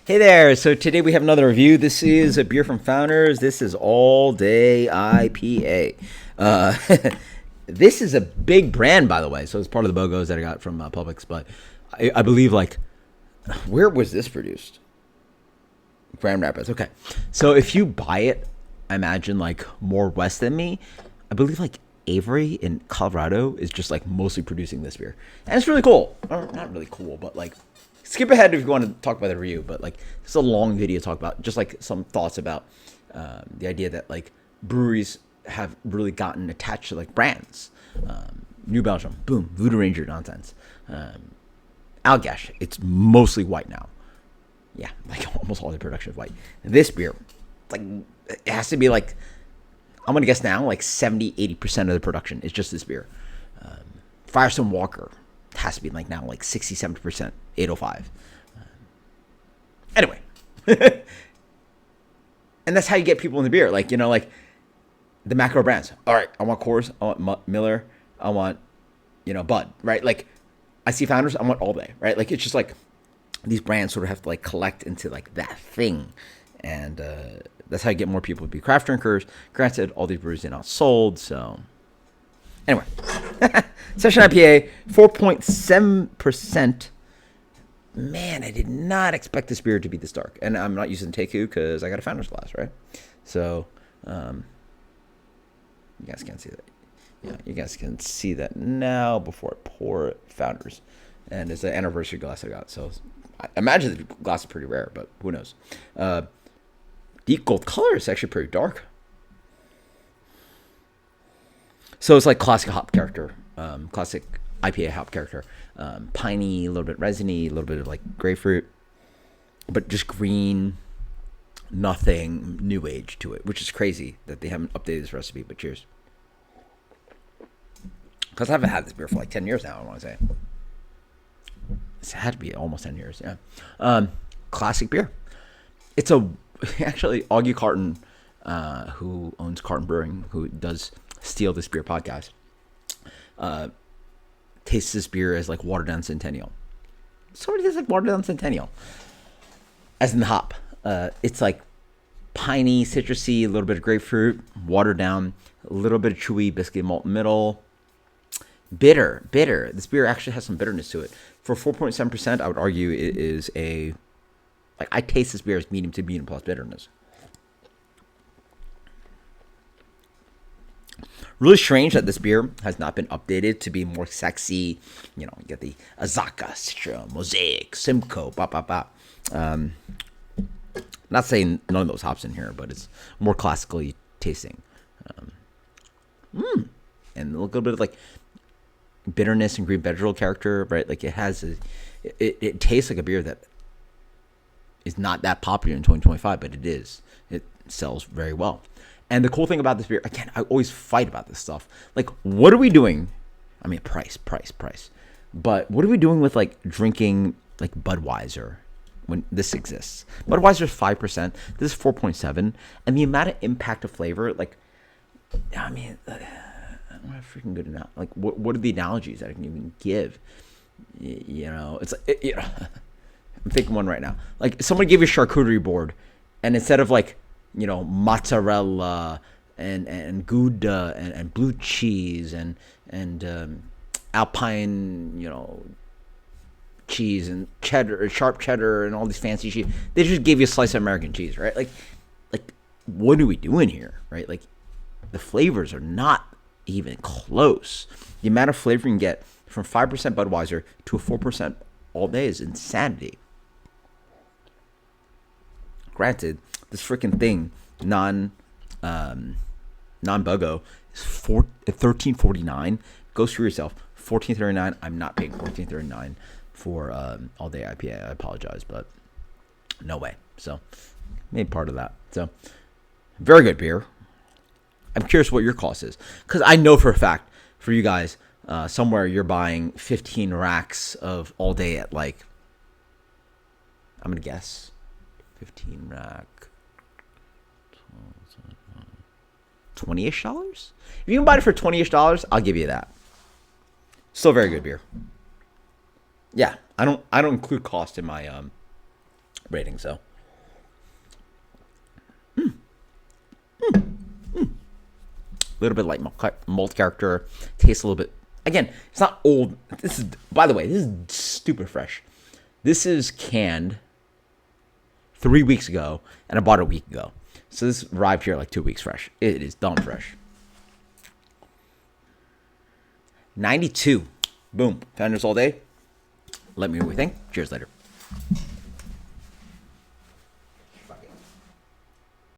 Hey there. So today we have another review. This is a beer from Founders. This is All Day IPA. Uh, this is a big brand, by the way. So it's part of the BOGOs that I got from Publix. But I believe, where was this produced? Grand Rapids. Okay. So if you buy it, I imagine more west than me. I believe Avery in Colorado is just mostly producing this beer. And it's really cool. Or not really cool, but skip ahead if you want to talk about the review, but it's a long video to talk about just some thoughts about the idea that breweries have really gotten attached to brands. New Belgium, boom, Voodoo Ranger nonsense. Allagash, it's mostly white now. Yeah, almost all the production is white. This beer, it has to be I'm gonna guess now 70-80% of the production is just this beer. Firestone Walker has to be now 60-70%, 805. Anyway, and that's how you get people in the beer. The macro brands. All right, I want Coors, I want Miller, I want Bud. Right, I see Founders, I want All Day. Right, it's just these brands sort of have to collect into that thing, and that's how you get more people to be craft drinkers. Granted, all these breweries are not sold, so anyway. Session IPA, 4.7%. Man, I did not expect this beer to be this dark. And I'm not using Teku because I got a Founders glass, right? So, you guys can't see that. Yeah, you guys can see that now before I pour it. Founders. And it's an anniversary glass I got. So, I imagine the glass is pretty rare, but who knows? Deep gold color is actually pretty dark. So it's classic hop character, classic IPA hop character, piney, a little bit resiny, a little bit of grapefruit, but just green, nothing new age to it, which is crazy that they haven't updated this recipe. But cheers, because I haven't had this beer for 10 years now. I want to say it's had to be almost 10 years. Yeah, classic beer. It's actually Augie Carton, who owns Carton Brewing, who does Steal This Beer podcast, tastes this beer as watered down Centennial. Sort of tastes like watered down Centennial, as in the hop. It's piney, citrusy, a little bit of grapefruit, watered down, a little bit of chewy biscuit malt in the middle. Bitter. This beer actually has some bitterness to it. For 4.7%, I would argue it is I taste this beer as medium to medium plus bitterness. Really strange that this beer has not been updated to be more sexy. You get the Azaka, Citra, Mosaic, Simcoe, not saying none of those hops in here, but it's more classically tasting. And a little bit of bitterness and green vegetable character, right? It has it tastes like a beer that is not that popular in 2025, but it is. It sells very well. And the cool thing about this beer, again, I always fight about this stuff. What are we doing? I mean, price. But what are we doing with drinking Budweiser when this exists? Budweiser's 5%. This is 4.7, and the amount of impact of flavor, I mean, I don't have freaking good enough. What are the analogies that I can even give? It's I'm thinking one right now. Somebody gave you a charcuterie board, and instead of mozzarella and Gouda and blue cheese and Alpine, cheese and cheddar, sharp cheddar and all these fancy cheese. They just gave you a slice of American cheese, right? What are we doing here, right? The flavors are not even close. The amount of flavor you can get from 5% Budweiser to a 4% All Day is insanity. Granted, this freaking thing, non-BOGO, is $13.49. Go screw yourself. $14.39. I'm not paying $14.39 for All Day IPA. I apologize, but no way. So, made part of that. So, very good beer. I'm curious what your cost is, because I know for a fact, for you guys, somewhere you're buying 15 racks of All Day at I'm gonna guess 15 rack, $20-ish. If you can buy it for $20-ish, I'll give you that. Still very good beer. Yeah, I don't include cost in my rating. So, a little bit like malt character, tastes a little bit. Again, it's not old. This is, by the way, this is stupid fresh. This is canned 3 weeks ago, and I bought it a week ago. So this arrived here like 2 weeks fresh. It is dumb fresh. 92. Boom. Founders all day. Let me know what you think. Cheers later.